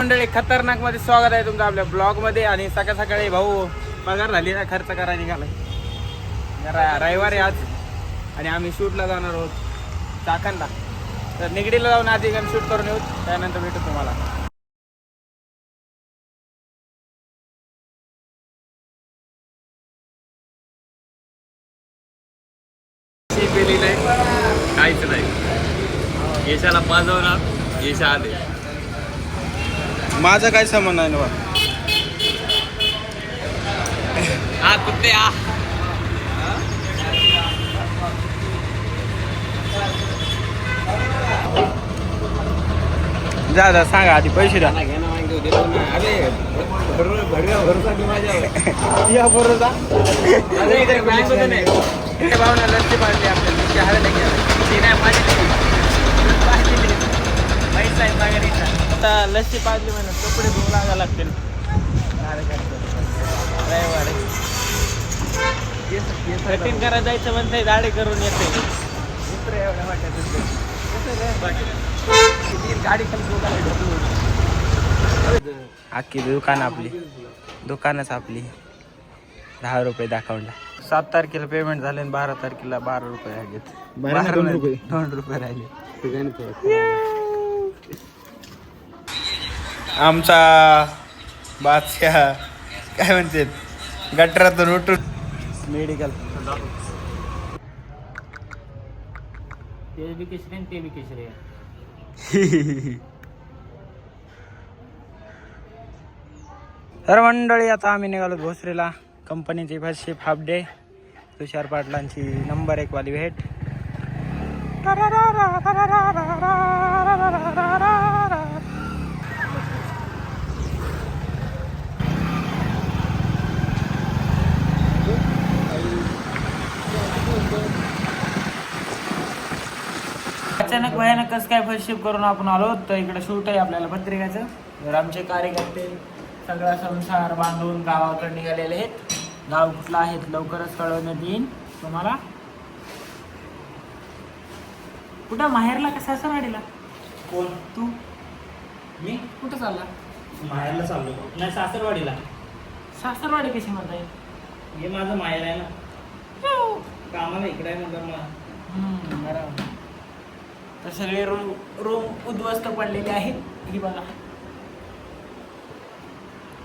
मंडळी खतरनाक मध्ये स्वागत आहे तुमचं आपल्या ब्लॉग मध्ये. आणि सकाळ सकाळी भाऊ पगार झाली ना, खर्च करायला निघालाय. रविवार आहे आज आणि आम्ही शूटला जाणार आहोत चाकणला. तर निगडीला जाऊन आधी शूट करून येऊ, त्यानंतर भेटू तुम्हाला. काहीच नाही. येशाला पाजवणार, येशा आले. माझा काय संबंध आहे ना हा कुत्ते आ जा सांगा आधी पैसे द्या. या बरोबर भावना लस्सी पाजली आता लस्सी पाजली म्हणून कपडे धुवून लागायला लागतील. कटिंग करायला जायचं म्हणते, दाढी करून येते. गाडी अख्खी दुकानच आपली 10 रुपये दाखवला. 7 तारखेला पेमेंट झाले आणि 12 तारखेला 12 रुपये राहिलेत. 2 रुपये राहिले. आमचा बादशाह काय म्हणते, गटरातून उठून मेडिकल. तर मंडळी आता आम्ही निघालो भोसरीला. कंपनीची फर्स्ट हाफ डे. तुषार पाटलांची नंबर 1 वाली भेट. अचानक भयानक कसं काय फर्स्ट शिफ्ट करून आपण आलो. तर इकडे शूट आहे आपल्याला पत्रिकाचं. तर आमचे कार्यकर्ते सगळा संसार बांधून गावाकडे निघालेले आहेत. गाव कुठला आहे लवकरच कळवण्यात येईल तुम्हाला. कुठं माहेरला का सासरवाडीला? कोण तू? मी कुठं चालला? माहेरला चाललो. नाही, सासरवाडीला. सासरवाडी कशी म्हणता येईल? हे माझं माहेर आहे ना. कामाला इकडे आहे म्हणलं मला. बरोबर. तर सगळे रूम उद्ध्वस्त पडलेले आहेत. ही बघा,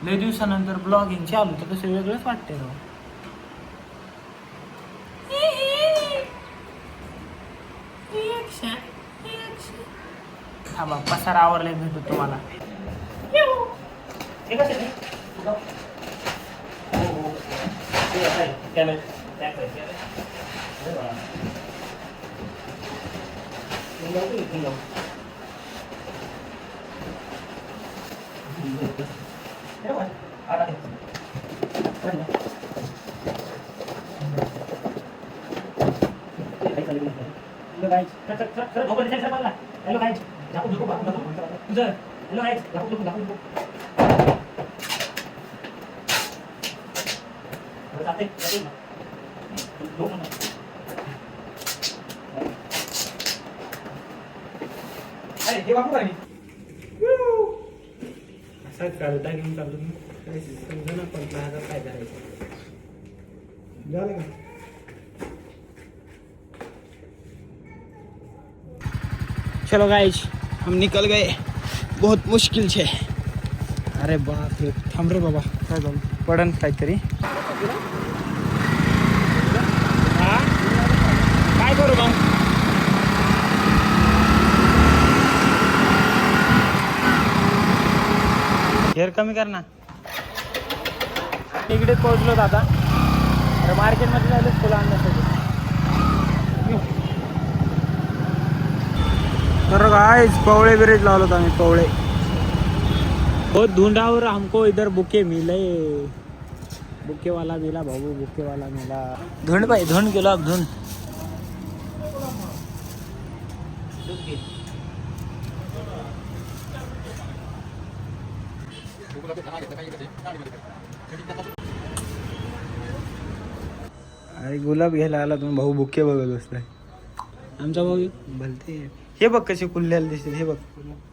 लय दिवसानंतर ब्लॉगिंग चालू तर कसं वेगळंच वाटतंय राव. हा बा पसार आवरलाय, भेटू तुम्हाला. असाच काढता घेऊन चालतो ना. काय समजा ना 15,000 काय करायचं. झालं का? चलो गाइस, हम निकल गए. बहुत मुश्किल छे. अरे बाप रे, थांब रे बाबा, काय झालं? पडन काहीतरी. काय करू मग? हेर कमी कर ना. इकडेच पोहोचलो आता. तर मार्केटमध्ये जायला फुलं आणण्यासाठी. तर गाइस पवळे ब्रिज लावलो आम्ही. पवळे बहुत ढूंढा और हमको इधर बुके मिले. बुके वाला मिला भाऊ, बुके वाला मिला. धुंड भाई, धुंड गेलो अब. धुंड अरे गुलाब घ्यायला आला तुम्ही भाऊ, बुके बघत बसलाय. आमचा भाऊ भलते. हे बघ कसे कुल्ल्याला दिसते. हे बघ,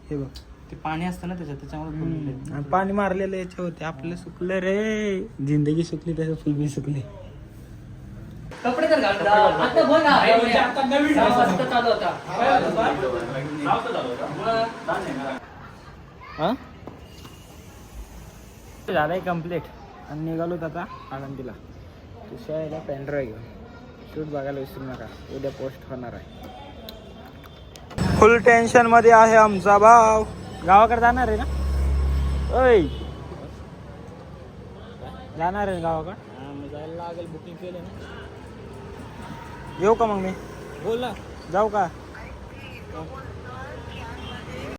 हे बघ. ते पाणी असतं ना त्याच्यामुळे फुलले. आणि पाणी मारलेलं याच्यावरती आपलं सुकलं रे. जिंदगी सुकली तसं फुल बी सुकले. कपडे तर घाल आता बोल ना नवीन चालू होता. झालंय कम्प्लीट आणि निघालो आता आनंदीला. तुझ्या पेनड्राईव्ह घेऊन शूट बघायला विसरू नका, उद्या पोस्ट होणार आहे. फुल टेन्शन मध्ये आहे आमचा भाव. गावाकडे जाणार आहे ना? ओय जाणार आहे गावाकडे? जायला लागेल, बुकिंग केलं ना. येऊ का मग मी? बोल ना. जाऊ का?